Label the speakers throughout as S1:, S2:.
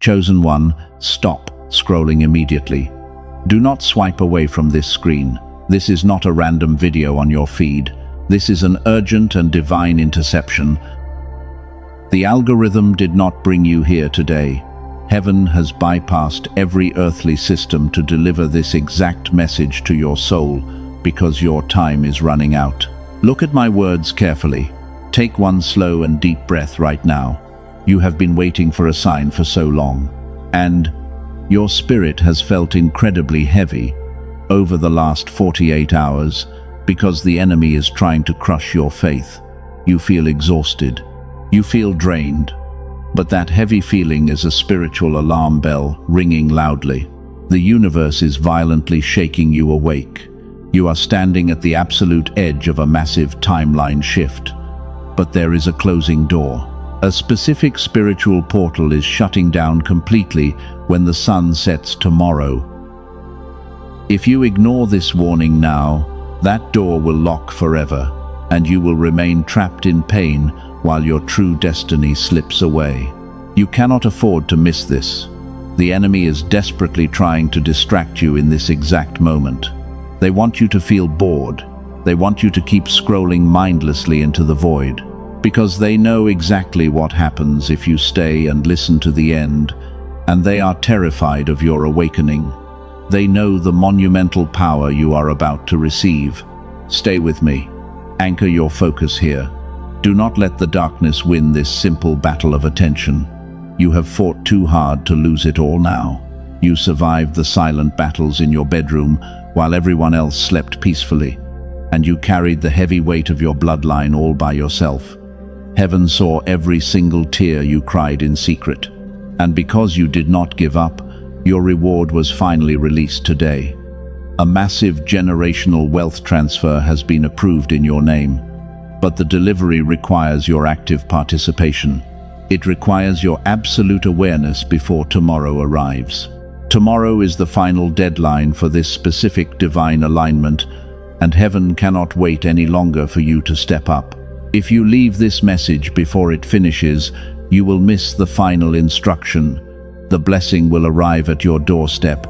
S1: Chosen one, stop scrolling immediately. Do not swipe away from this screen. This is not a random video on your feed. This is an urgent and divine interception. The algorithm did not bring you here today. Heaven has bypassed every earthly system to deliver this exact message to your soul because your time is running out. Look at my words carefully. Take one slow and deep breath right now. You have been waiting for a sign for so long, and your spirit has felt incredibly heavy over the last 48 hours because the enemy is trying to crush your faith. You feel exhausted. You feel drained. But that heavy feeling is a spiritual alarm bell ringing loudly. The universe is violently shaking you awake. You are standing at the absolute edge of a massive timeline shift. But there is a closing door. A specific spiritual portal is shutting down completely when the sun sets tomorrow. If you ignore this warning now, that door will lock forever, and you will remain trapped in pain while your true destiny slips away. You cannot afford to miss this. The enemy is desperately trying to distract you in this exact moment. They want you to feel bored. They want you to keep scrolling mindlessly into the void, because they know exactly what happens if you stay and listen to the end, and they are terrified of your awakening. They know the monumental power you are about to receive. Stay with me. Anchor your focus here. Do not let the darkness win this simple battle of attention. You have fought too hard to lose it all now. You survived the silent battles in your bedroom while everyone else slept peacefully, and you carried the heavy weight of your bloodline all by yourself. Heaven saw every single tear you cried in secret, and because you did not give up, your reward was finally released today. A massive generational wealth transfer has been approved in your name, but the delivery requires your active participation. It requires your absolute awareness before tomorrow arrives. Tomorrow is the final deadline for this specific divine alignment, and heaven cannot wait any longer for you to step up. If you leave this message before it finishes, you will miss the final instruction. The blessing will arrive at your doorstep,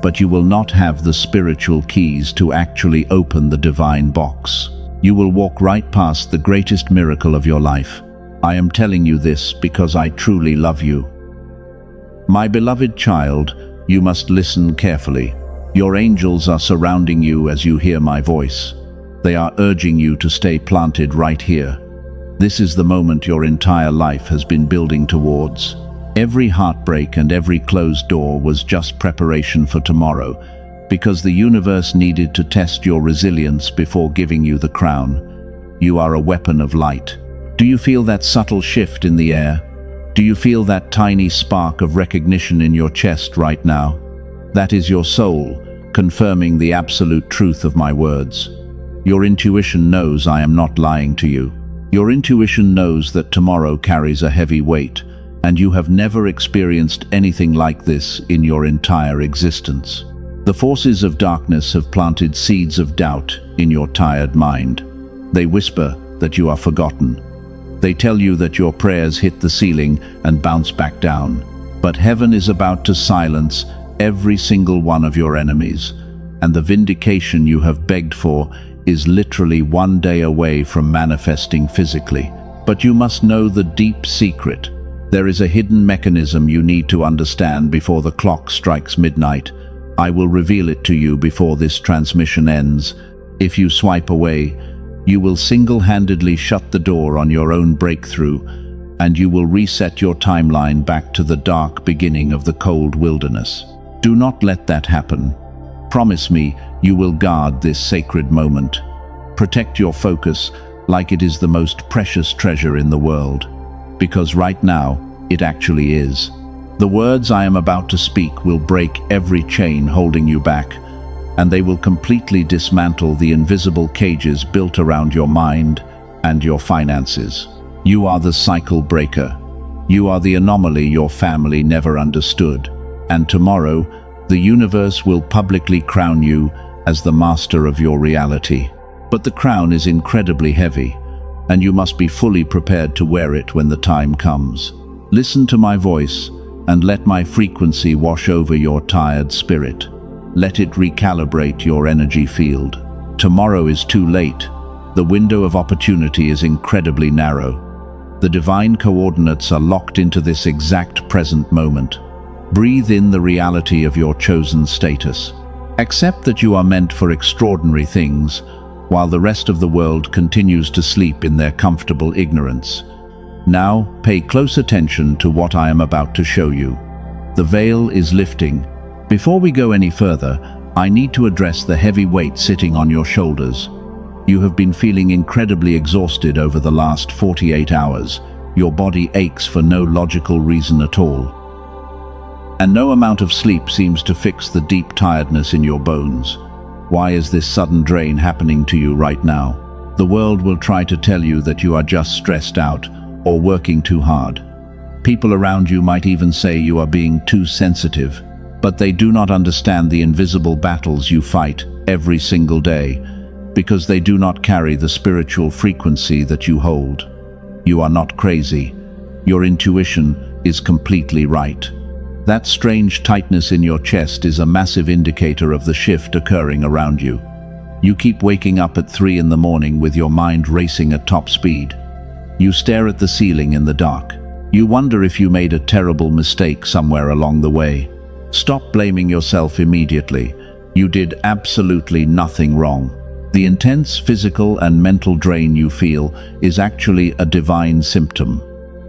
S1: but you will not have the spiritual keys to actually open the divine box. You will walk right past the greatest miracle of your life. I am telling you this because I truly love you. My beloved child, you must listen carefully. Your angels are surrounding you as you hear my voice. They are urging you to stay planted right here. This is the moment your entire life has been building towards. Every heartbreak and every closed door was just preparation for tomorrow, because the universe needed to test your resilience before giving you the crown. You are a weapon of light. Do you feel that subtle shift in the air? Do you feel that tiny spark of recognition in your chest right now? That is your soul, confirming the absolute truth of my words. Your intuition knows I am not lying to you. Your intuition knows that tomorrow carries a heavy weight, and you have never experienced anything like this in your entire existence. The forces of darkness have planted seeds of doubt in your tired mind. They whisper that you are forgotten. They tell you that your prayers hit the ceiling and bounce back down. But heaven is about to silence every single one of your enemies, and the vindication you have begged for is literally one day away from manifesting physically. But you must know the deep secret. There is a hidden mechanism you need to understand before the clock strikes midnight. I will reveal it to you before this transmission ends. If you swipe away, you will single-handedly shut the door on your own breakthrough, and you will reset your timeline back to the dark beginning of the cold wilderness. Do not let that happen. Promise me you will guard this sacred moment. Protect your focus like it is the most precious treasure in the world, because right now, it actually is. The words I am about to speak will break every chain holding you back, and they will completely dismantle the invisible cages built around your mind and your finances. You are the cycle breaker. You are the anomaly your family never understood, and tomorrow, the universe will publicly crown you as the master of your reality. But the crown is incredibly heavy, and you must be fully prepared to wear it when the time comes. Listen to my voice. and let my frequency wash over your tired spirit. Let it recalibrate your energy field. Tomorrow is too late. The window of opportunity is incredibly narrow. The divine coordinates are locked into this exact present moment. Breathe in the reality of your chosen status. Accept that you are meant for extraordinary things, while the rest of the world continues to sleep in their comfortable ignorance. Now, pay close attention to what I am about to show you. The veil is lifting. Before we go any further, I need to address the heavy weight sitting on your shoulders. You have been feeling incredibly exhausted over the last 48 hours. Your body aches for no logical reason at all. And no amount of sleep seems to fix the deep tiredness in your bones. Why is this sudden drain happening to you right now? The world will try to tell you that you are just stressed out or working too hard. People around you might even say you are being too sensitive, but they do not understand the invisible battles you fight every single day, because they do not carry the spiritual frequency that you hold. You are not crazy. Your intuition is completely right. That strange tightness in your chest is a massive indicator of the shift occurring around you. You keep waking up at 3 in the morning with your mind racing at top speed. You stare at the ceiling in the dark. You wonder if you made a terrible mistake somewhere along the way. Stop blaming yourself immediately. You did absolutely nothing wrong. The intense physical and mental drain you feel is actually a divine symptom.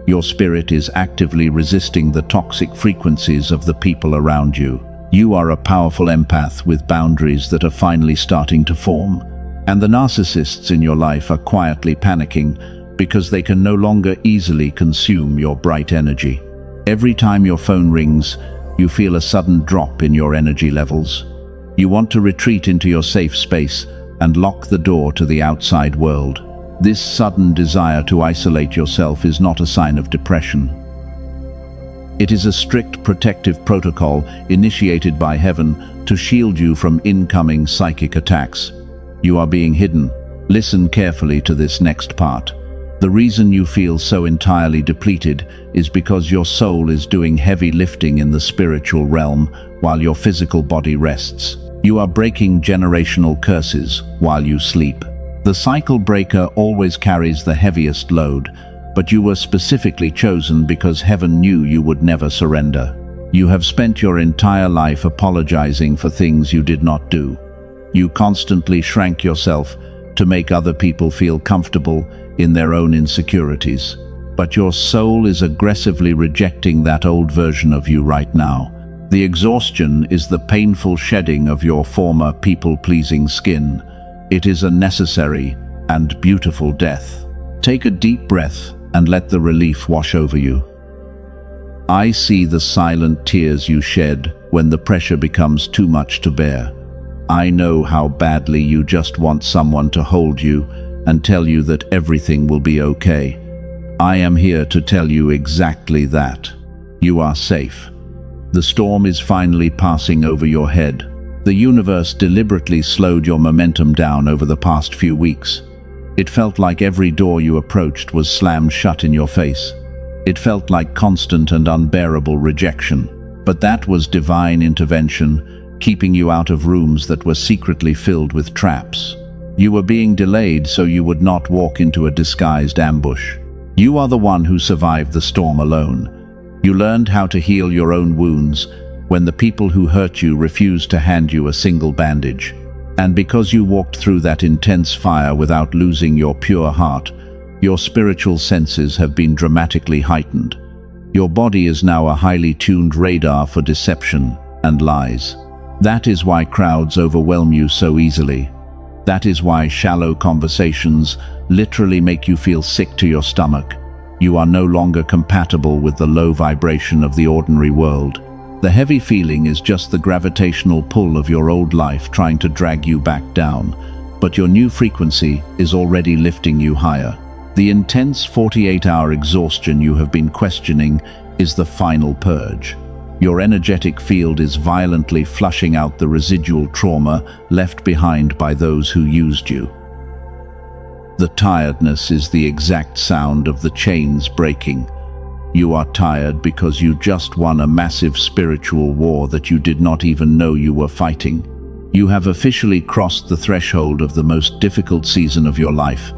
S1: Your spirit is actively resisting the toxic frequencies of the people around you. You are a powerful empath with boundaries that are finally starting to form. And the narcissists in your life are quietly panicking because they can no longer easily consume your bright energy. Every time your phone rings, you feel a sudden drop in your energy levels. You want to retreat into your safe space and lock the door to the outside world. This sudden desire to isolate yourself is not a sign of depression. It is a strict protective protocol initiated by heaven to shield you from incoming psychic attacks. You are being hidden. Listen carefully to this next part. The reason you feel so entirely depleted is because your soul is doing heavy lifting in the spiritual realm while your physical body rests. You are breaking generational curses while you sleep. The cycle breaker always carries the heaviest load, but you were specifically chosen because heaven knew you would never surrender. You have spent your entire life apologizing for things you did not do. You constantly shrank yourself to make other people feel comfortable in their own insecurities. But your soul is aggressively rejecting that old version of you right now. The exhaustion is the painful shedding of your former people-pleasing skin. It is a necessary and beautiful death. Take a deep breath and let the relief wash over you. I see the silent tears you shed when the pressure becomes too much to bear. I know how badly you just want someone to hold you and tell you that everything will be okay. I am here to tell you exactly that. You are safe. The storm is finally passing over your head. The universe deliberately slowed your momentum down over the past few weeks. It felt like every door you approached was slammed shut in your face. It felt like constant and unbearable rejection. But that was divine intervention, keeping you out of rooms that were secretly filled with traps. You were being delayed so you would not walk into a disguised ambush. You are the one who survived the storm alone. You learned how to heal your own wounds when the people who hurt you refused to hand you a single bandage. And because you walked through that intense fire without losing your pure heart, your spiritual senses have been dramatically heightened. Your body is now a highly tuned radar for deception and lies. That is why crowds overwhelm you so easily. That is why shallow conversations literally make you feel sick to your stomach. You are no longer compatible with the low vibration of the ordinary world. The heavy feeling is just the gravitational pull of your old life trying to drag you back down, but your new frequency is already lifting you higher. The intense 48-hour exhaustion you have been questioning is the final purge. Your energetic field is violently flushing out the residual trauma left behind by those who used you. The tiredness is the exact sound of the chains breaking. You are tired because you just won a massive spiritual war that you did not even know you were fighting. You have officially crossed the threshold of the most difficult season of your life.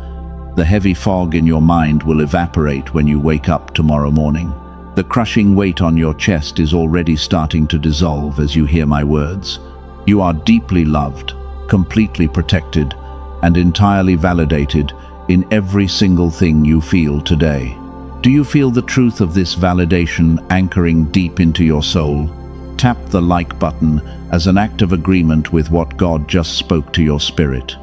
S1: The heavy fog in your mind will evaporate when you wake up tomorrow morning. The crushing weight on your chest is already starting to dissolve as you hear my words. You are deeply loved, completely protected, and entirely validated in every single thing you feel today. Do you feel the truth of this validation anchoring deep into your soul? Tap the like button as an act of agreement with what God just spoke to your spirit.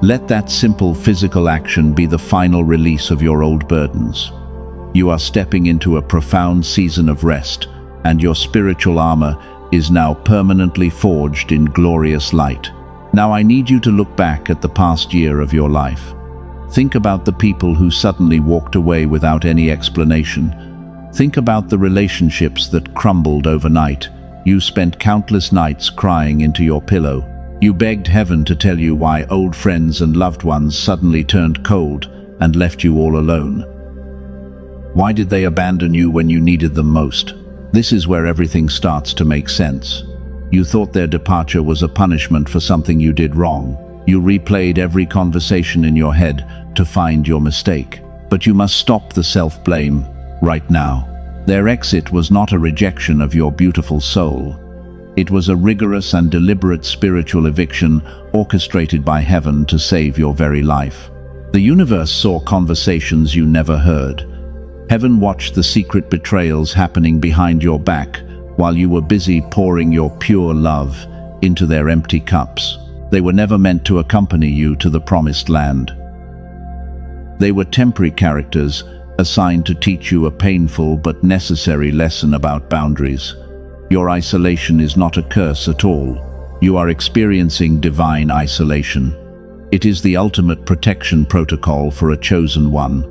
S1: Let that simple physical action be the final release of your old burdens. You are stepping into a profound season of rest, and your spiritual armor is now permanently forged in glorious light. Now I need you to look back at the past year of your life. Think about the people who suddenly walked away without any explanation. Think about the relationships that crumbled overnight. You spent countless nights crying into your pillow. You begged heaven to tell you why old friends and loved ones suddenly turned cold and left you all alone. Why did they abandon you when you needed them most? This is where everything starts to make sense. You thought their departure was a punishment for something you did wrong. You replayed every conversation in your head to find your mistake. But you must stop the self-blame right now. Their exit was not a rejection of your beautiful soul. It was a rigorous and deliberate spiritual eviction orchestrated by heaven to save your very life. The universe saw conversations you never heard. Heaven watched the secret betrayals happening behind your back while you were busy pouring your pure love into their empty cups. They were never meant to accompany you to the promised land. They were temporary characters assigned to teach you a painful but necessary lesson about boundaries. Your isolation is not a curse at all. You are experiencing divine isolation. It is the ultimate protection protocol for a chosen one.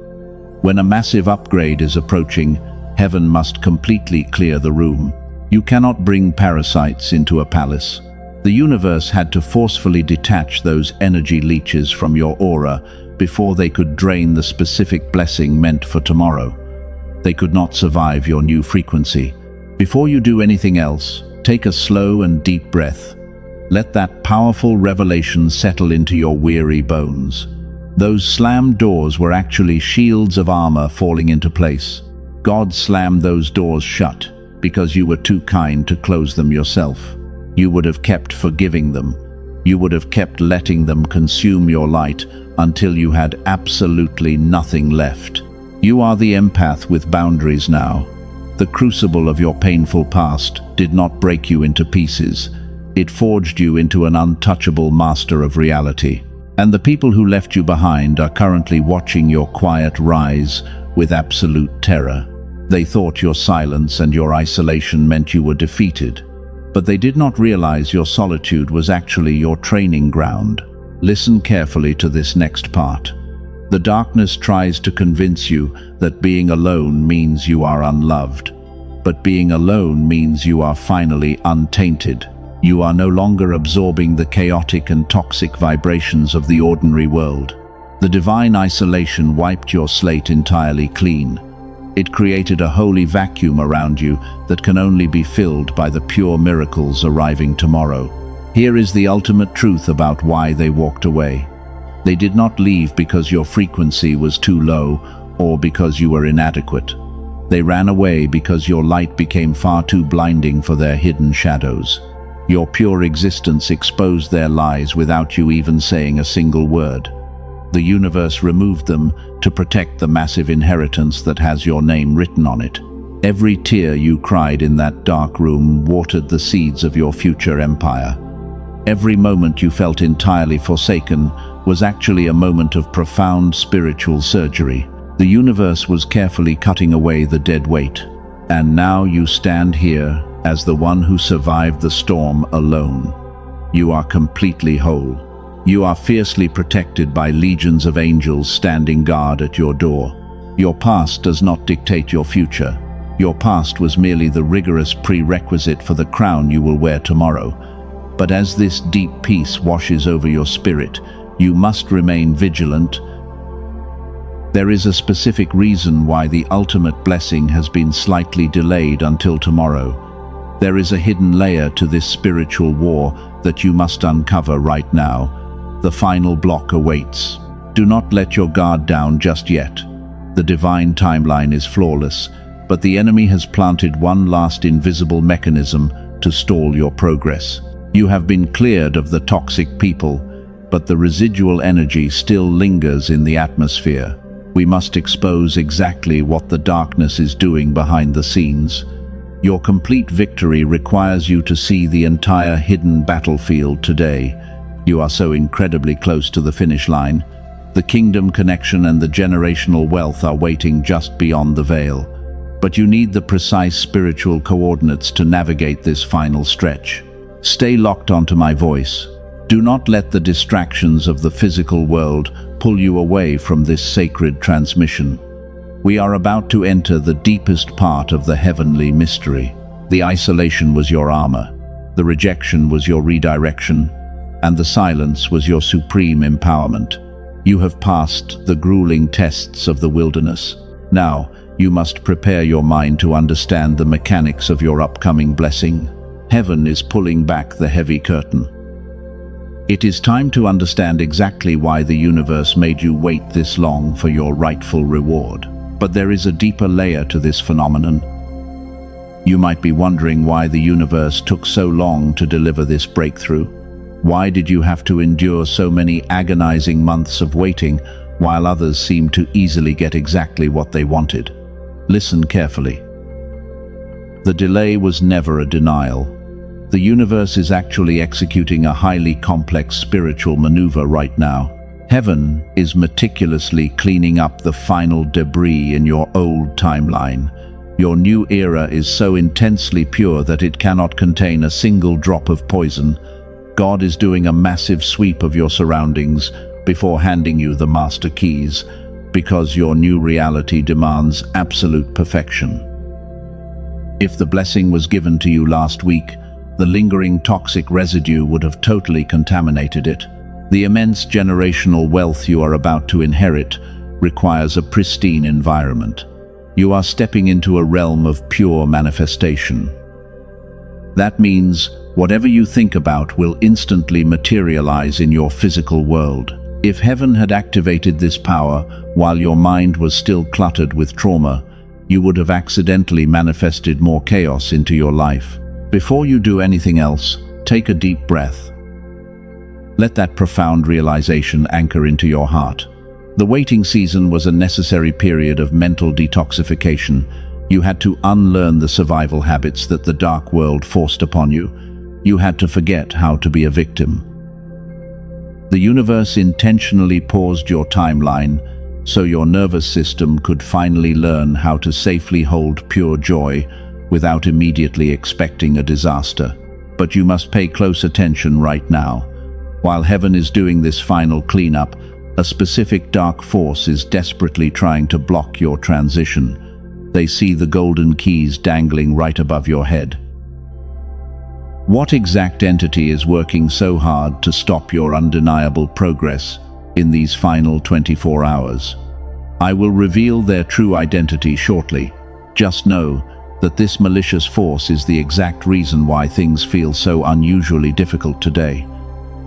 S1: When a massive upgrade is approaching, heaven must completely clear the room. You cannot bring parasites into a palace. The universe had to forcefully detach those energy leeches from your aura before they could drain the specific blessing meant for tomorrow. They could not survive your new frequency. Before you do anything else, take a slow and deep breath. Let that powerful revelation settle into your weary bones. Those slammed doors were actually shields of armor falling into place. God slammed those doors shut because you were too kind to close them yourself. You would have kept forgiving them. You would have kept letting them consume your light until you had absolutely nothing left. You are the empath with boundaries now. The crucible of your painful past did not break you into pieces. It forged you into an untouchable master of reality. And the people who left you behind are currently watching your quiet rise with absolute terror. They thought your silence and your isolation meant you were defeated. But they did not realize your solitude was actually your training ground. Listen carefully to this next part. The darkness tries to convince you that being alone means you are unloved. But being alone means you are finally untainted. You are no longer absorbing the chaotic and toxic vibrations of the ordinary world. The divine isolation wiped your slate entirely clean. It created a holy vacuum around you that can only be filled by the pure miracles arriving tomorrow. Here is the ultimate truth about why they walked away. They did not leave because your frequency was too low or because you were inadequate. They ran away because your light became far too blinding for their hidden shadows. Your pure existence exposed their lies without you even saying a single word. The universe removed them to protect the massive inheritance that has your name written on it. Every tear you cried in that dark room watered the seeds of your future empire. Every moment you felt entirely forsaken was actually a moment of profound spiritual surgery. The universe was carefully cutting away the dead weight. And now you stand here as the one who survived the storm alone. You are completely whole. You are fiercely protected by legions of angels standing guard at your door. Your past does not dictate your future. Your past was merely the rigorous prerequisite for the crown you will wear tomorrow. But as this deep peace washes over your spirit, you must remain vigilant. There is a specific reason why the ultimate blessing has been slightly delayed until tomorrow. There is a hidden layer to this spiritual war that you must uncover right now. The final block awaits. Do not let your guard down just yet. The divine timeline is flawless, but the enemy has planted one last invisible mechanism to stall your progress. You have been cleared of the toxic people, but the residual energy still lingers in the atmosphere. We must expose exactly what the darkness is doing behind the scenes. Your complete victory requires you to see the entire hidden battlefield today. You are so incredibly close to the finish line. The kingdom connection and the generational wealth are waiting just beyond the veil. But you need the precise spiritual coordinates to navigate this final stretch. Stay locked onto my voice. Do not let the distractions of the physical world pull you away from this sacred transmission. We are about to enter the deepest part of the heavenly mystery. The isolation was your armor, the rejection was your redirection, and the silence was your supreme empowerment. You have passed the grueling tests of the wilderness. Now, you must prepare your mind to understand the mechanics of your upcoming blessing. Heaven is pulling back the heavy curtain. It is time to understand exactly why the universe made you wait this long for your rightful reward. But there is a deeper layer to this phenomenon. You might be wondering why the universe took so long to deliver this breakthrough. Why did you have to endure so many agonizing months of waiting while others seemed to easily get exactly what they wanted? Listen carefully. The delay was never a denial. The universe is actually executing a highly complex spiritual maneuver right now. Heaven is meticulously cleaning up the final debris in your old timeline. Your new era is so intensely pure that it cannot contain a single drop of poison. God is doing a massive sweep of your surroundings before handing you the master keys, because your new reality demands absolute perfection. If the blessing was given to you last week, the lingering toxic residue would have totally contaminated it. The immense generational wealth you are about to inherit requires a pristine environment. You are stepping into a realm of pure manifestation. That means whatever you think about will instantly materialize in your physical world. If heaven had activated this power while your mind was still cluttered with trauma, you would have accidentally manifested more chaos into your life. Before you do anything else, take a deep breath. Let that profound realization anchor into your heart. The waiting season was a necessary period of mental detoxification. You had to unlearn the survival habits that the dark world forced upon you. You had to forget how to be a victim. The universe intentionally paused your timeline so your nervous system could finally learn how to safely hold pure joy without immediately expecting a disaster. But you must pay close attention right now. While heaven is doing this final cleanup, a specific dark force is desperately trying to block your transition. They see the golden keys dangling right above your head. What exact entity is working so hard to stop your undeniable progress in these final 24 hours? I will reveal their true identity shortly. Just know that this malicious force is the exact reason why things feel so unusually difficult today.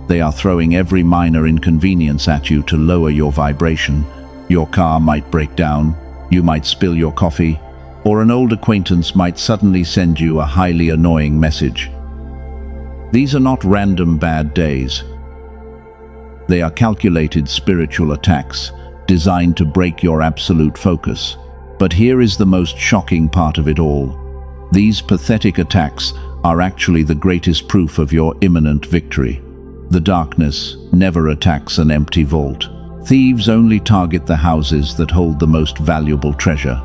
S1: They are throwing every minor inconvenience at you to lower your vibration. Your car might break down, you might spill your coffee, or an old acquaintance might suddenly send you a highly annoying message. These are not random bad days. They are calculated spiritual attacks designed to break your absolute focus. But here is the most shocking part of it all. These pathetic attacks are actually the greatest proof of your imminent victory. The darkness never attacks an empty vault. Thieves only target the houses that hold the most valuable treasure.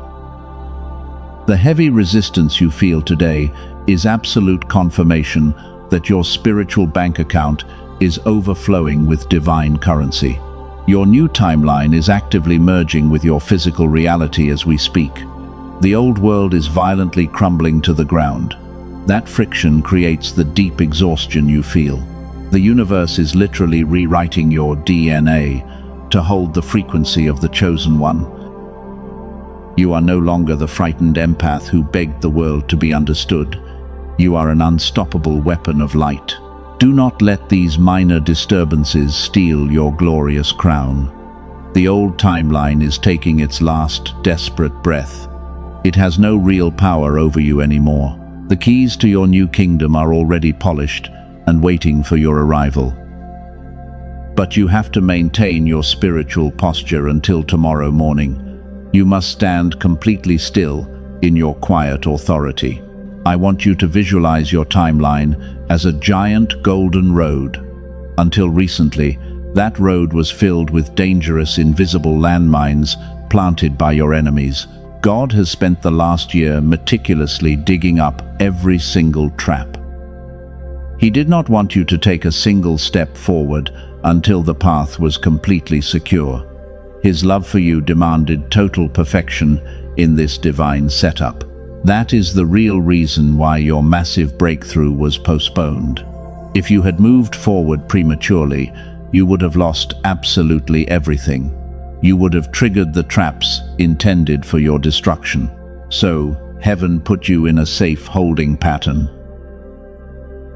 S1: The heavy resistance you feel today is absolute confirmation that your spiritual bank account is overflowing with divine currency. Your new timeline is actively merging with your physical reality as we speak. The old world is violently crumbling to the ground. That friction creates the deep exhaustion you feel. The universe is literally rewriting your DNA to hold the frequency of the chosen one. You are no longer the frightened empath who begged the world to be understood. You are an unstoppable weapon of light. Do not let these minor disturbances steal your glorious crown. The old timeline is taking its last desperate breath. It has no real power over you anymore. The keys to your new kingdom are already polished and waiting for your arrival. But you have to maintain your spiritual posture until tomorrow morning. You must stand completely still in your quiet authority. I want you to visualize your timeline as a giant golden road. Until recently, that road was filled with dangerous invisible landmines planted by your enemies. God has spent the last year meticulously digging up every single trap. He did not want you to take a single step forward until the path was completely secure. His love for you demanded total perfection in this divine setup. That is the real reason why your massive breakthrough was postponed. If you had moved forward prematurely, you would have lost absolutely everything. You would have triggered the traps intended for your destruction. So, heaven put you in a safe holding pattern.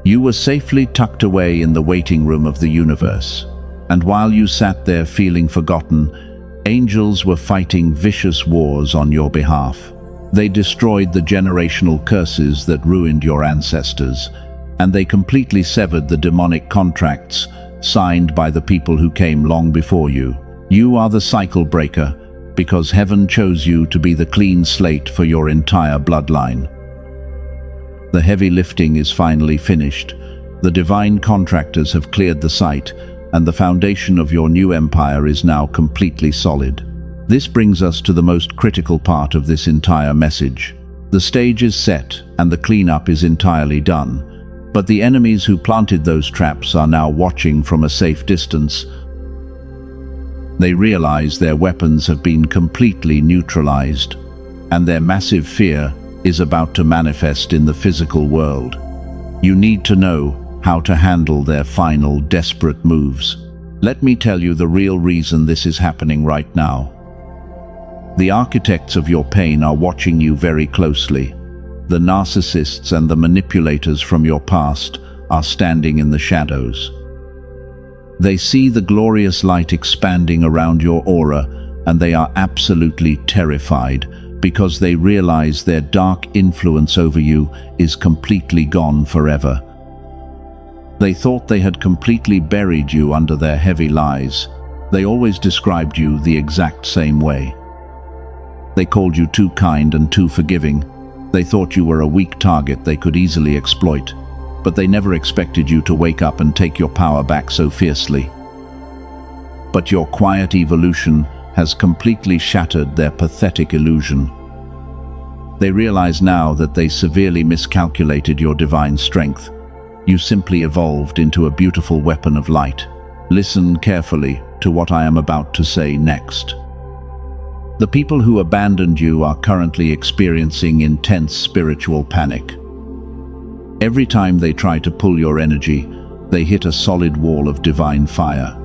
S1: You were safely tucked away in the waiting room of the universe. And while you sat there feeling forgotten, angels were fighting vicious wars on your behalf. They destroyed the generational curses that ruined your ancestors, and they completely severed the demonic contracts signed by the people who came long before you. You are the cycle breaker because heaven chose you to be the clean slate for your entire bloodline. The heavy lifting is finally finished. The divine contractors have cleared the site, and the foundation of your new empire is now completely solid. This brings us to the most critical part of this entire message. The stage is set, and the cleanup is entirely done. But the enemies who planted those traps are now watching from a safe distance. They realize their weapons have been completely neutralized, and their massive fear is about to manifest in the physical world. You need to know how to handle their final desperate moves. Let me tell you the real reason this is happening right now. The architects of your pain are watching you very closely. The narcissists and the manipulators from your past are standing in the shadows. They see the glorious light expanding around your aura, and they are absolutely terrified because they realize their dark influence over you is completely gone forever. They thought they had completely buried you under their heavy lies. They always described you the exact same way. They called you too kind and too forgiving. They thought you were a weak target they could easily exploit, but they never expected you to wake up and take your power back so fiercely. But your quiet evolution has completely shattered their pathetic illusion. They realize now that they severely miscalculated your divine strength. You simply evolved into a beautiful weapon of light. Listen carefully to what I am about to say next. The people who abandoned you are currently experiencing intense spiritual panic. Every time they try to pull your energy, they hit a solid wall of divine fire.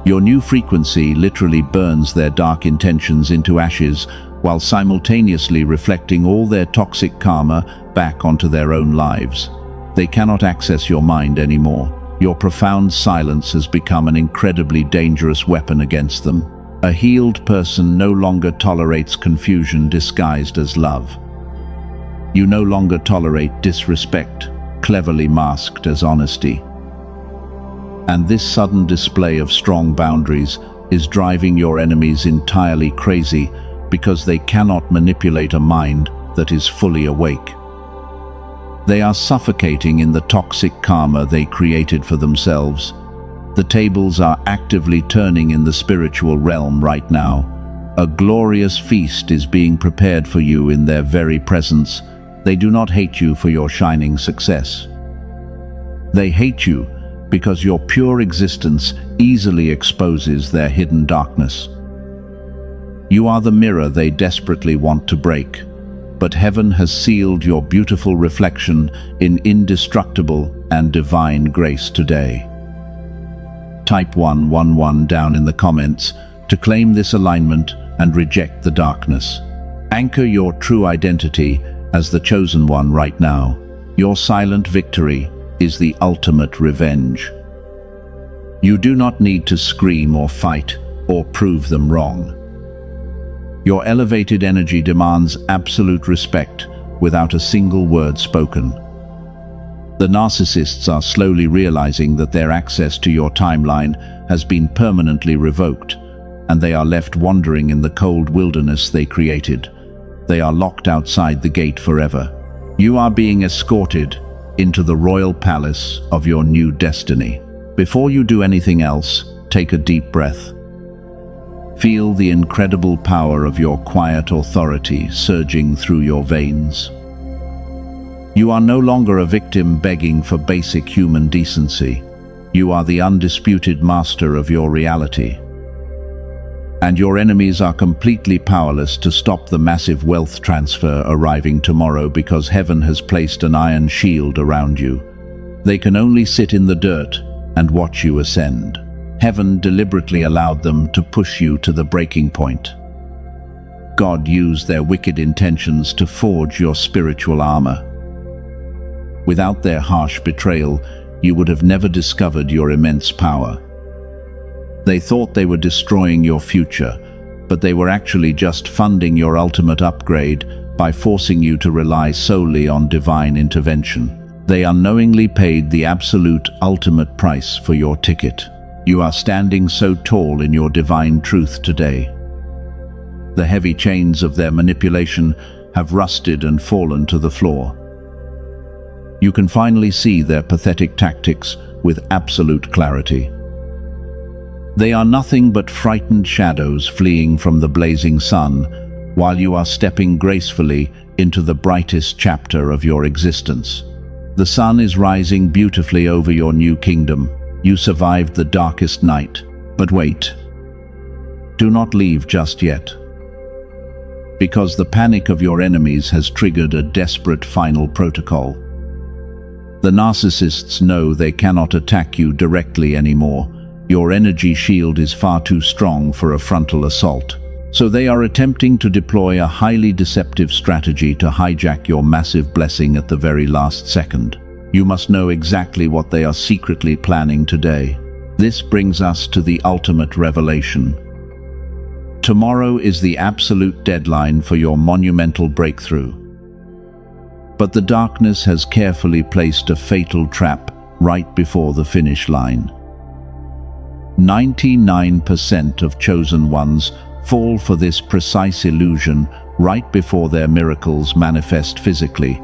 S1: Your new frequency literally burns their dark intentions into ashes, while simultaneously reflecting all their toxic karma back onto their own lives. They cannot access your mind anymore. Your profound silence has become an incredibly dangerous weapon against them. A healed person no longer tolerates confusion disguised as love. You no longer tolerate disrespect, cleverly masked as honesty. And this sudden display of strong boundaries is driving your enemies entirely crazy because they cannot manipulate a mind that is fully awake. They are suffocating in the toxic karma they created for themselves. The tables are actively turning in the spiritual realm right now. A glorious feast is being prepared for you in their very presence. They do not hate you for your shining success. They hate you because your pure existence easily exposes their hidden darkness. You are the mirror they desperately want to break, but heaven has sealed your beautiful reflection in indestructible and divine grace today. Type 111 down in the comments to claim this alignment and reject the darkness. Anchor your true identity as the chosen one right now. Your silent victory is the ultimate revenge. You do not need to scream or fight or prove them wrong. Your elevated energy demands absolute respect without a single word spoken. The narcissists are slowly realizing that their access to your timeline has been permanently revoked, and they are left wandering in the cold wilderness they created. They are locked outside the gate forever. You are being escorted into the royal palace of your new destiny. Before you do anything else, take a deep breath. Feel the incredible power of your quiet authority surging through your veins. You are no longer a victim begging for basic human decency. You are the undisputed master of your reality. And your enemies are completely powerless to stop the massive wealth transfer arriving tomorrow because heaven has placed an iron shield around you. They can only sit in the dirt and watch you ascend. Heaven deliberately allowed them to push you to the breaking point. God used their wicked intentions to forge your spiritual armor. Without their harsh betrayal, you would have never discovered your immense power. They thought they were destroying your future, but they were actually just funding your ultimate upgrade by forcing you to rely solely on divine intervention. They unknowingly paid the absolute ultimate price for your ticket. You are standing so tall in your divine truth today. The heavy chains of their manipulation have rusted and fallen to the floor. You can finally see their pathetic tactics with absolute clarity. They are nothing but frightened shadows fleeing from the blazing sun, while you are stepping gracefully into the brightest chapter of your existence. The sun is rising beautifully over your new kingdom. You survived the darkest night. But wait. Do not leave just yet. Because the panic of your enemies has triggered a desperate final protocol. The narcissists know they cannot attack you directly anymore. Your energy shield is far too strong for a frontal assault. So they are attempting to deploy a highly deceptive strategy to hijack your massive blessing at the very last second. You must know exactly what they are secretly planning today. This brings us to the ultimate revelation. Tomorrow is the absolute deadline for your monumental breakthrough. But the darkness has carefully placed a fatal trap right before the finish line. 99% of chosen ones fall for this precise illusion right before their miracles manifest physically,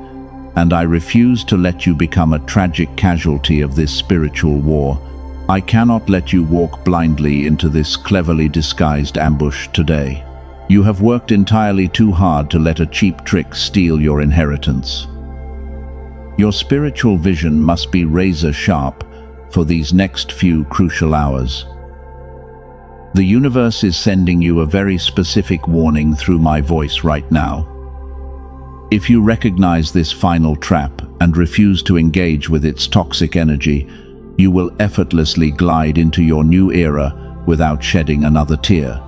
S1: and I refuse to let you become a tragic casualty of this spiritual war. I cannot let you walk blindly into this cleverly disguised ambush today. You have worked entirely too hard to let a cheap trick steal your inheritance. Your spiritual vision must be razor sharp for these next few crucial hours. The universe is sending you a very specific warning through my voice right now. If you recognize this final trap and refuse to engage with its toxic energy, you will effortlessly glide into your new era without shedding another tear.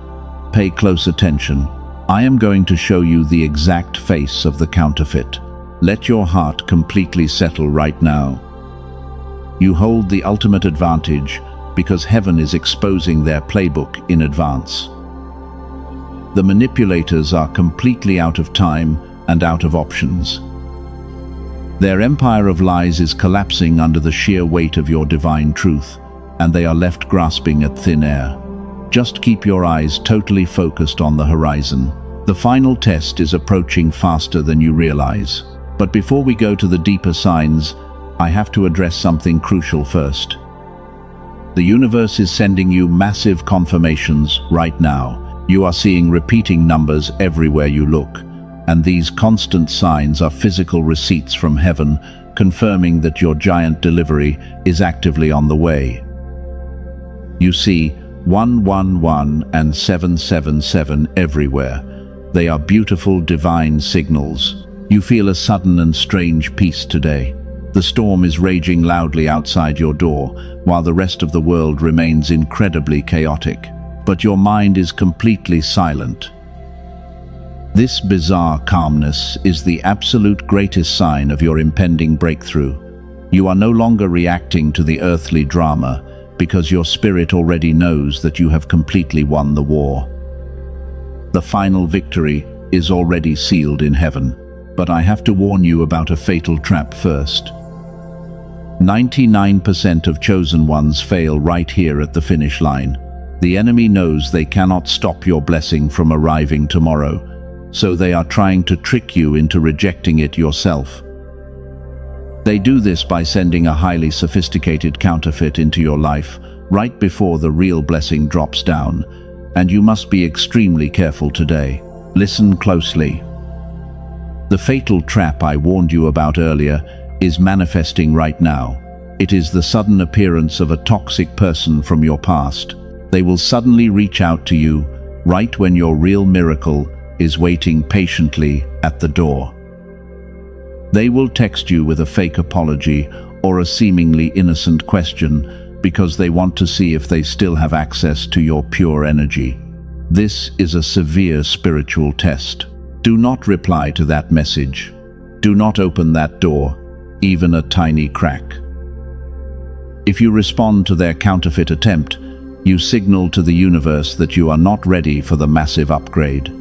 S1: Pay close attention. I am going to show you the exact face of the counterfeit. Let your heart completely settle right now. You hold the ultimate advantage because heaven is exposing their playbook in advance. The manipulators are completely out of time and out of options. Their empire of lies is collapsing under the sheer weight of your divine truth, and they are left grasping at thin air. Just keep your eyes totally focused on the horizon. The final test is approaching faster than you realize. But before we go to the deeper signs, I have to address something crucial first. The universe is sending you massive confirmations right now. You are seeing repeating numbers everywhere you look, and these constant signs are physical receipts from heaven, confirming that your giant delivery is actively on the way. You see 111 and 777 everywhere. They are beautiful divine signals. You feel a sudden and strange peace today. The storm is raging loudly outside your door, while the rest of the world remains incredibly chaotic. But your mind is completely silent. This bizarre calmness is the absolute greatest sign of your impending breakthrough. You are no longer reacting to the earthly drama because your spirit already knows that you have completely won the war. The final victory is already sealed in heaven. But I have to warn you about a fatal trap first. 99% of chosen ones fail right here at the finish line. The enemy knows they cannot stop your blessing from arriving tomorrow, so they are trying to trick you into rejecting it yourself. They do this by sending a highly sophisticated counterfeit into your life right before the real blessing drops down, and you must be extremely careful today. Listen closely. The fatal trap I warned you about earlier is manifesting right now. It is the sudden appearance of a toxic person from your past. They will suddenly reach out to you right when your real miracle is waiting patiently at the door. They will text you with a fake apology or a seemingly innocent question because they want to see if they still have access to your pure energy. This is a severe spiritual test. Do not reply to that message. Do not open that door, even a tiny crack. If you respond to their counterfeit attempt, you signal to the universe that you are not ready for the massive upgrade.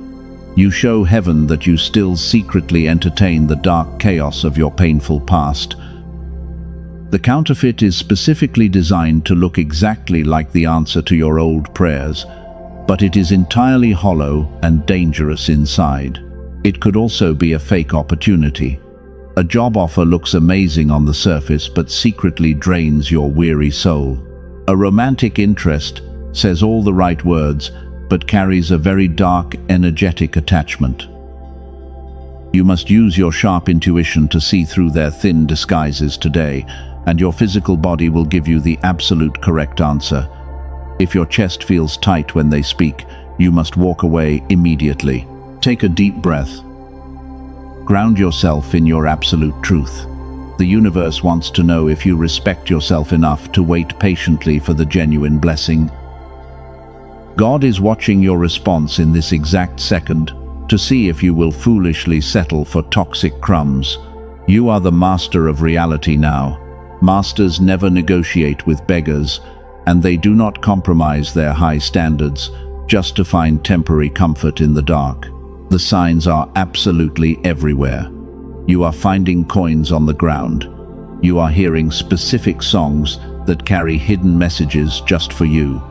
S1: You show heaven that you still secretly entertain the dark chaos of your painful past. The counterfeit is specifically designed to look exactly like the answer to your old prayers, but it is entirely hollow and dangerous inside. It could also be a fake opportunity. A job offer looks amazing on the surface but secretly drains your weary soul. A romantic interest says all the right words but carries a very dark, energetic attachment. You must use your sharp intuition to see through their thin disguises today, and your physical body will give you the absolute correct answer. If your chest feels tight when they speak, you must walk away immediately. Take a deep breath. Ground yourself in your absolute truth. The universe wants to know if you respect yourself enough to wait patiently for the genuine blessing. God is watching your response in this exact second to see if you will foolishly settle for toxic crumbs. You are the master of reality now. Masters never negotiate with beggars, and they do not compromise their high standards just to find temporary comfort in the dark. The signs are absolutely everywhere. You are finding coins on the ground. You are hearing specific songs that carry hidden messages just for you.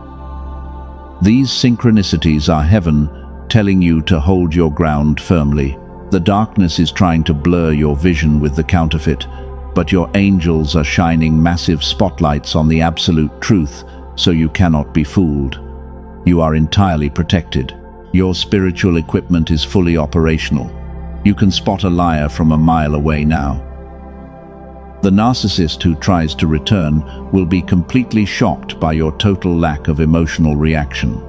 S1: These synchronicities are heaven telling you to hold your ground firmly. The darkness is trying to blur your vision with the counterfeit, but your angels are shining massive spotlights on the absolute truth, so you cannot be fooled. You are entirely protected. Your spiritual equipment is fully operational. You can spot a liar from a mile away now. The narcissist who tries to return will be completely shocked by your total lack of emotional reaction.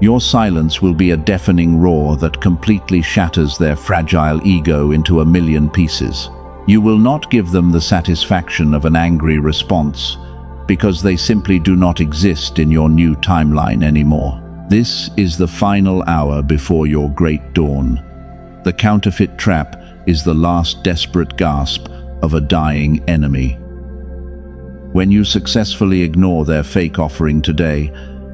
S1: Your silence will be a deafening roar that completely shatters their fragile ego into a million pieces. You will not give them the satisfaction of an angry response, because they simply do not exist in your new timeline anymore. This is the final hour before your great dawn. The counterfeit trap is the last desperate gasp of a dying enemy. When you successfully ignore their fake offering today,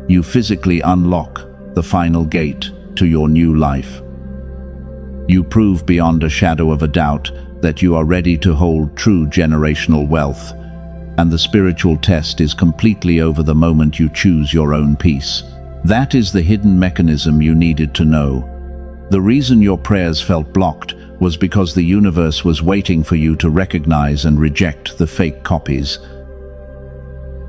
S1: you physically unlock the final gate to your new life. You prove beyond a shadow of a doubt that you are ready to hold true generational wealth, and the spiritual test is completely over the moment you choose your own peace. That is the hidden mechanism you needed to know. The reason your prayers felt blocked was because the universe was waiting for you to recognize and reject the fake copies.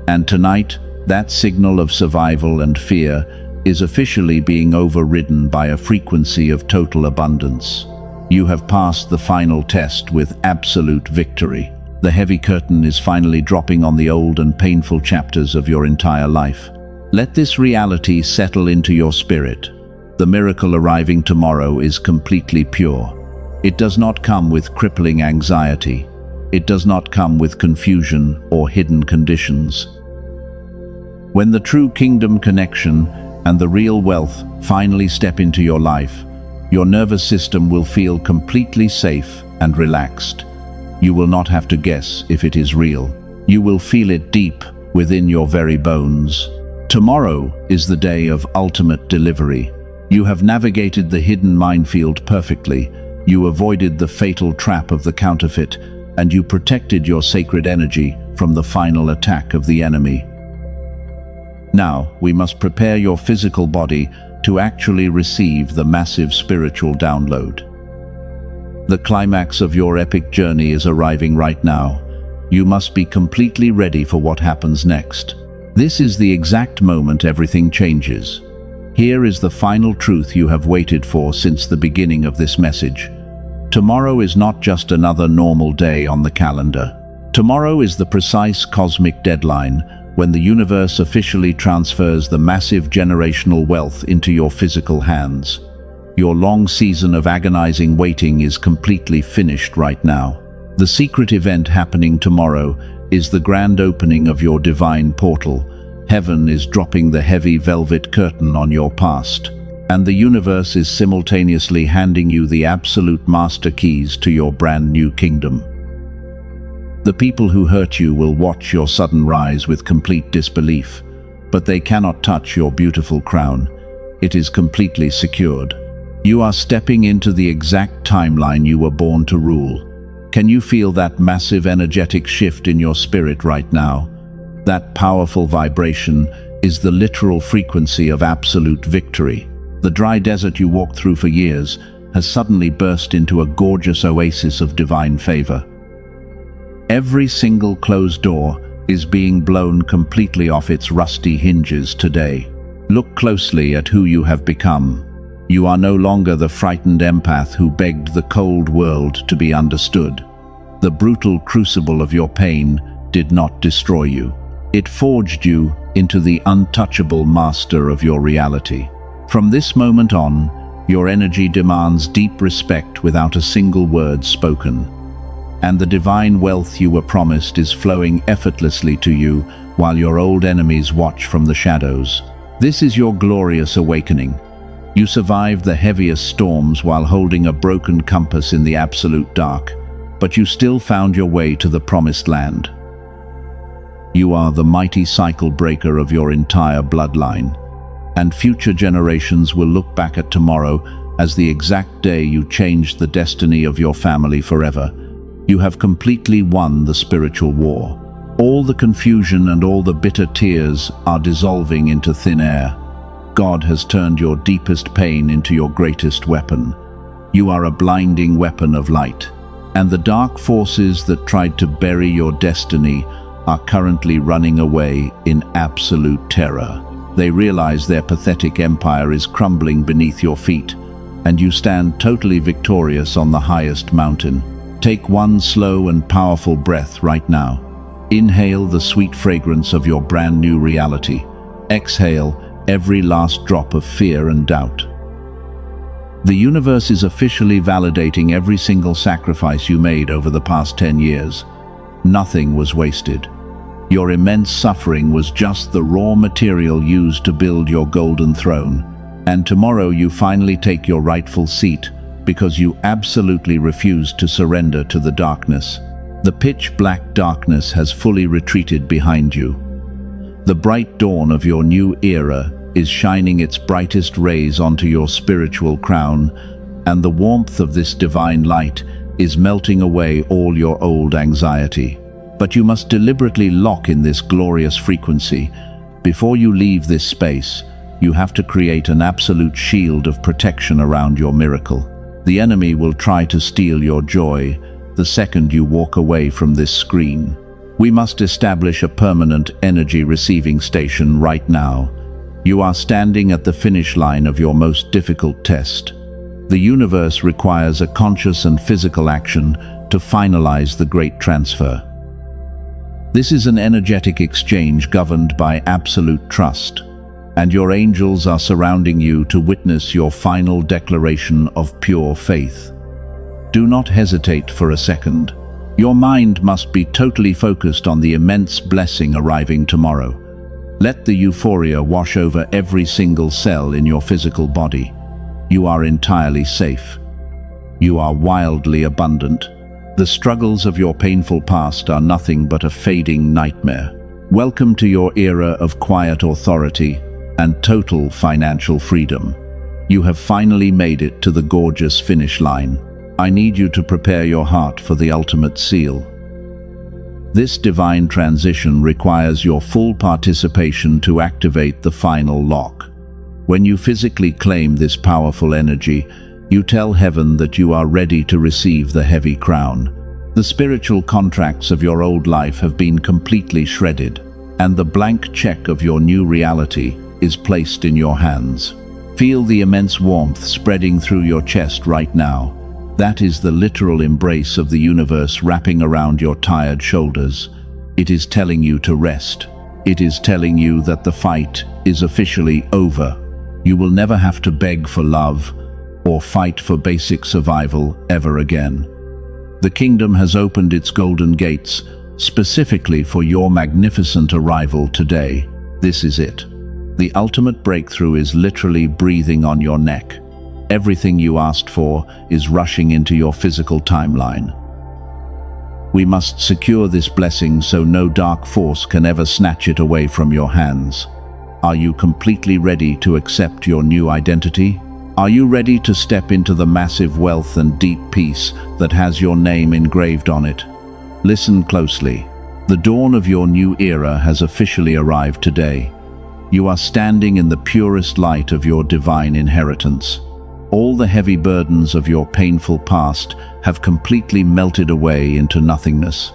S1: And tonight, that signal of survival and fear is officially being overridden by a frequency of total abundance. You have passed the final test with absolute victory. The heavy curtain is finally dropping on the old and painful chapters of your entire life. Let this reality settle into your spirit. The miracle arriving tomorrow is completely pure. It does not come with crippling anxiety. It does not come with confusion or hidden conditions. When the true kingdom connection and the real wealth finally step into your life, Your nervous system will feel completely safe and relaxed. You will not have to guess if it is real. You will feel it deep within your very bones. Tomorrow is the day of ultimate delivery. You have navigated the hidden minefield perfectly. You avoided the fatal trap of the counterfeit, and you protected your sacred energy from the final attack of the enemy. Now, we must prepare your physical body to actually receive the massive spiritual download. The climax of your epic journey is arriving right now. You must be completely ready for what happens next. This is the exact moment everything changes. Here is the final truth you have waited for since the beginning of this message. Tomorrow is not just another normal day on the calendar. Tomorrow is the precise cosmic deadline when the universe officially transfers the massive generational wealth into your physical hands. Your long season of agonizing waiting is completely finished right now. The secret event happening tomorrow is the grand opening of your divine portal. Heaven is dropping the heavy velvet curtain on your past, and the universe is simultaneously handing you the absolute master keys to your brand new kingdom. The people who hurt you will watch your sudden rise with complete disbelief, but they cannot touch your beautiful crown. It is completely secured. You are stepping into the exact timeline you were born to rule. Can you feel that massive energetic shift in your spirit right now? That powerful vibration is the literal frequency of absolute victory. The dry desert you walked through for years has suddenly burst into a gorgeous oasis of divine favor. Every single closed door is being blown completely off its rusty hinges today. Look closely at who you have become. You are no longer the frightened empath who begged the cold world to be understood. The brutal crucible of your pain did not destroy you. It forged you into the untouchable master of your reality. From this moment on, your energy demands deep respect without a single word spoken. And the divine wealth you were promised is flowing effortlessly to you while your old enemies watch from the shadows. This is your glorious awakening. You survived the heaviest storms while holding a broken compass in the absolute dark, but you still found your way to the promised land. You are the mighty cycle breaker of your entire bloodline, and future generations will look back at tomorrow as the exact day you changed the destiny of your family forever. You have completely won the spiritual war. All the confusion and all the bitter tears are dissolving into thin air. God has turned your deepest pain into your greatest weapon. You are a blinding weapon of light, and the dark forces that tried to bury your destiny are currently running away in absolute terror. They realize their pathetic empire is crumbling beneath your feet, and you stand totally victorious on the highest mountain. Take one slow and powerful breath right now. Inhale the sweet fragrance of your brand new reality. Exhale every last drop of fear and doubt. The universe is officially validating every single sacrifice you made over the past 10 years. Nothing was wasted. Your immense suffering was just the raw material used to build your golden throne. And tomorrow you finally take your rightful seat because you absolutely refused to surrender to the darkness. The pitch-black darkness has fully retreated behind you. The bright dawn of your new era is shining its brightest rays onto your spiritual crown, and the warmth of this divine light is melting away all your old anxiety. But you must deliberately lock in this glorious frequency. Before you leave this space, you have to create an absolute shield of protection around your miracle. The enemy will try to steal your joy the second you walk away from this screen. We must establish a permanent energy receiving station right now. You are standing at the finish line of your most difficult test. The universe requires a conscious and physical action to finalize the great transfer. This is an energetic exchange governed by absolute trust, and your angels are surrounding you to witness your final declaration of pure faith. Do not hesitate for a second. Your mind must be totally focused on the immense blessing arriving tomorrow. Let the euphoria wash over every single cell in your physical body. You are entirely safe. You are wildly abundant. The struggles of your painful past are nothing but a fading nightmare. Welcome to your era of quiet authority and total financial freedom. You have finally made it to the gorgeous finish line. I need you to prepare your heart for the ultimate seal. This divine transition requires your full participation to activate the final lock. When you physically claim this powerful energy, you tell heaven that you are ready to receive the heavy crown. The spiritual contracts of your old life have been completely shredded, and the blank check of your new reality is placed in your hands. Feel the immense warmth spreading through your chest right now. That is the literal embrace of the universe wrapping around your tired shoulders. It is telling you to rest. It is telling you that the fight is officially over. You will never have to beg for love or fight for basic survival ever again. The kingdom has opened its golden gates specifically for your magnificent arrival today. This is it. The ultimate breakthrough is literally breathing on your neck. Everything you asked for is rushing into your physical timeline. We must secure this blessing so no dark force can ever snatch it away from your hands. Are you completely ready to accept your new identity? Are you ready to step into the massive wealth and deep peace that has your name engraved on it? Listen closely. The dawn of your new era has officially arrived today. You are standing in the purest light of your divine inheritance. All the heavy burdens of your painful past have completely melted away into nothingness.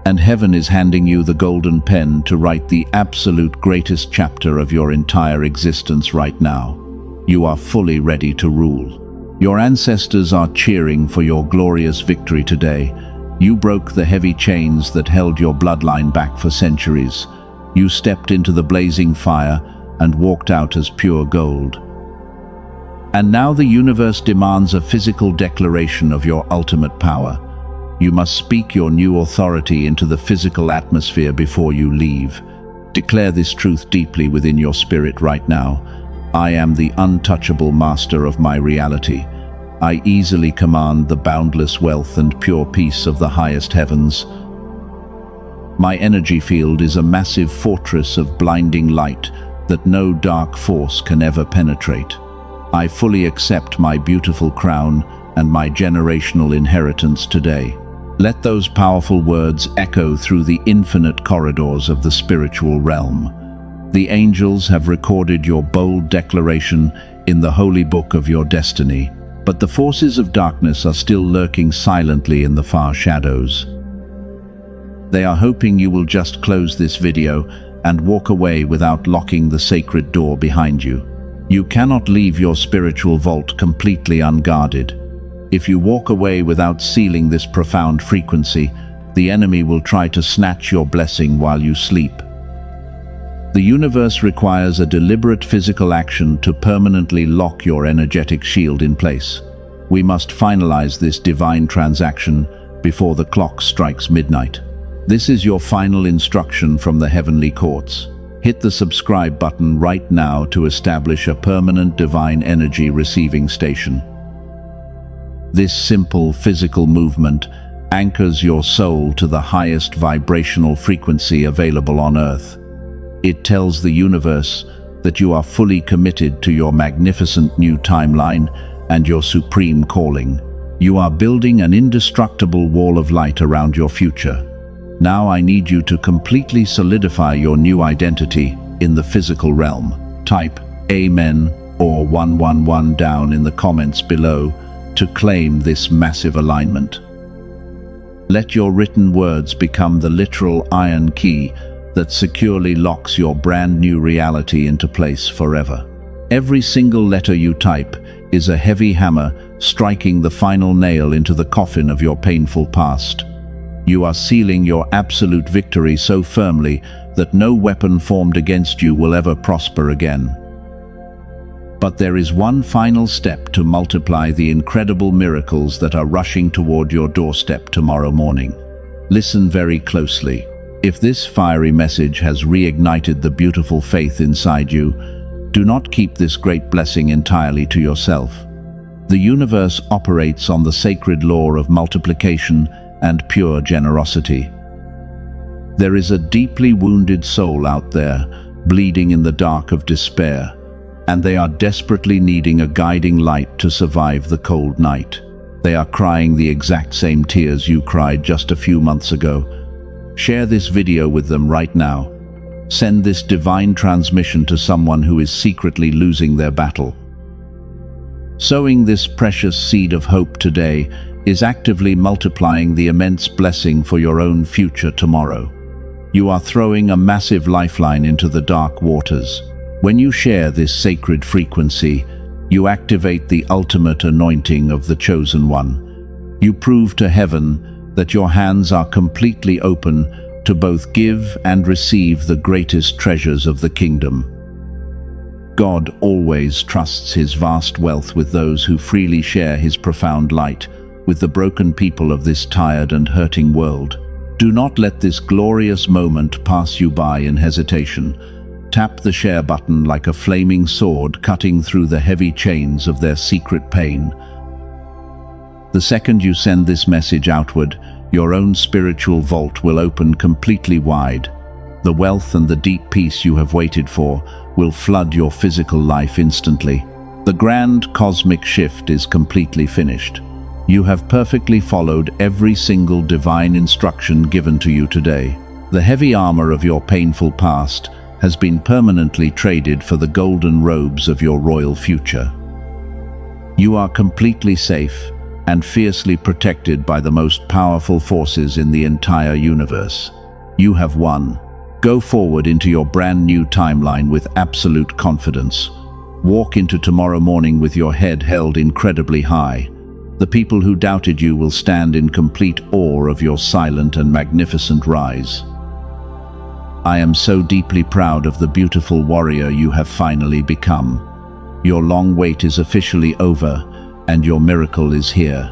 S1: And heaven is handing you the golden pen to write the absolute greatest chapter of your entire existence right now. You are fully ready to rule. Your ancestors are cheering for your glorious victory today. You broke the heavy chains that held your bloodline back for centuries. You stepped into the blazing fire and walked out as pure gold. And now the universe demands a physical declaration of your ultimate power. You must speak your new authority into the physical atmosphere before you leave. Declare this truth deeply within your spirit right now. I am the untouchable master of my reality. I easily command the boundless wealth and pure peace of the highest heavens. My energy field is a massive fortress of blinding light that no dark force can ever penetrate. I fully accept my beautiful crown and my generational inheritance today. Let those powerful words echo through the infinite corridors of the spiritual realm. The angels have recorded your bold declaration in the holy book of your destiny, but the forces of darkness are still lurking silently in the far shadows. They are hoping you will just close this video and walk away without locking the sacred door behind you. You cannot leave your spiritual vault completely unguarded. If you walk away without sealing this profound frequency, the enemy will try to snatch your blessing while you sleep. The universe requires a deliberate physical action to permanently lock your energetic shield in place. We must finalize this divine transaction before the clock strikes midnight. This is your final instruction from the heavenly courts. Hit the subscribe button right now to establish a permanent divine energy receiving station. This simple physical movement anchors your soul to the highest vibrational frequency available on Earth. It tells the universe that you are fully committed to your magnificent new timeline and your supreme calling. You are building an indestructible wall of light around your future. Now I need you to completely solidify your new identity in the physical realm. Type Amen or 111 down in the comments below to claim this massive alignment. Let your written words become the literal iron key that securely locks your brand new reality into place forever. Every single letter you type is a heavy hammer striking the final nail into the coffin of your painful past. You are sealing your absolute victory so firmly that no weapon formed against you will ever prosper again. But there is one final step to multiply the incredible miracles that are rushing toward your doorstep tomorrow morning. Listen very closely. If this fiery message has reignited the beautiful faith inside you, Do not keep this great blessing entirely to yourself. The universe operates on the sacred law of multiplication and pure generosity. There is a deeply wounded soul out there, bleeding in the dark of despair, and they are desperately needing a guiding light to survive the cold night. They are crying the exact same tears you cried just a few months ago. Share this video with them right now. Send this divine transmission to someone who is secretly losing their battle. Sowing this precious seed of hope today is actively multiplying the immense blessing for your own future tomorrow. You are throwing a massive lifeline into the dark waters. When you share this sacred frequency, you activate the ultimate anointing of the Chosen One. You prove to heaven that your hands are completely open to both give and receive the greatest treasures of the kingdom. God always trusts his vast wealth with those who freely share his profound light with the broken people of this tired and hurting world. Do not let this glorious moment pass you by in hesitation. Tap the share button like a flaming sword cutting through the heavy chains of their secret pain. The second you send this message outward, your own spiritual vault will open completely wide. The wealth and the deep peace you have waited for will flood your physical life instantly. The grand cosmic shift is completely finished. You have perfectly followed every single divine instruction given to you today. The heavy armor of your painful past has been permanently traded for the golden robes of your royal future. You are completely safe and fiercely protected by the most powerful forces in the entire universe. You have won. Go forward into your brand new timeline with absolute confidence. Walk into tomorrow morning with your head held incredibly high. The people who doubted you will stand in complete awe of your silent and magnificent rise. I am so deeply proud of the beautiful warrior you have finally become. Your long wait is officially over, and your miracle is here.